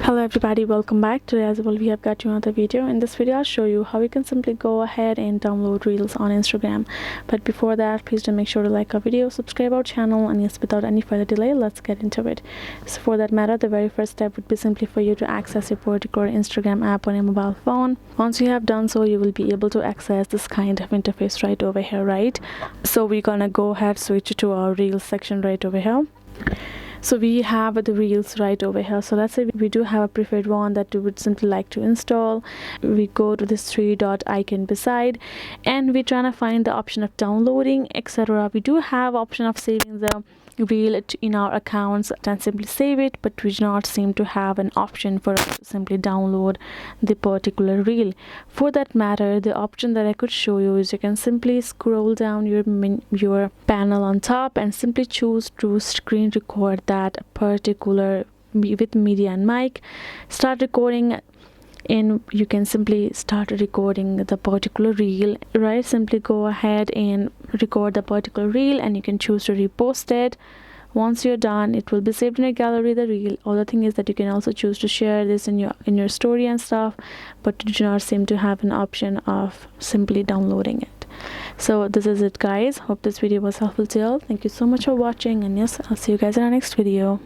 Hello everybody, welcome back. Today as well we have got you another video. In this video I'll show you how you can simply go ahead and download reels on Instagram. But before that, please do make sure to like our video, subscribe our channel, and yes, without any further delay, let's get into it. So for that matter, the very first step would be simply for you to access your particular Instagram app on your mobile phone. Once you have done so, you will be able to access this kind of interface right over here, right? So we're gonna go ahead, switch to our reels section right over here. So we have the reels right over here. So let's say we do have a preferred one that we would simply like to install. We go to this three-dot icon beside and we're trying to find the option of downloading, etc. We do have option of saving the reel in our accounts and simply save it, but we do not seem to have an option for us to simply download the particular reel. For that matter, the option that I could show you is you can simply scroll down your panel on top and simply choose to screen record that particular with media and mic. Start recording, and you can simply start recording the particular reel, right? Simply go ahead and record the particular reel and you can choose to repost it. Once you're done, it will be saved in your gallery, the reel. Other thing is that you can also choose to share this in your story and stuff, but you do not seem to have an option of simply downloading it. So this is it, guys. Hope this video was helpful to you all. Thank you so much for watching, and yes, I'll see you guys in our next video.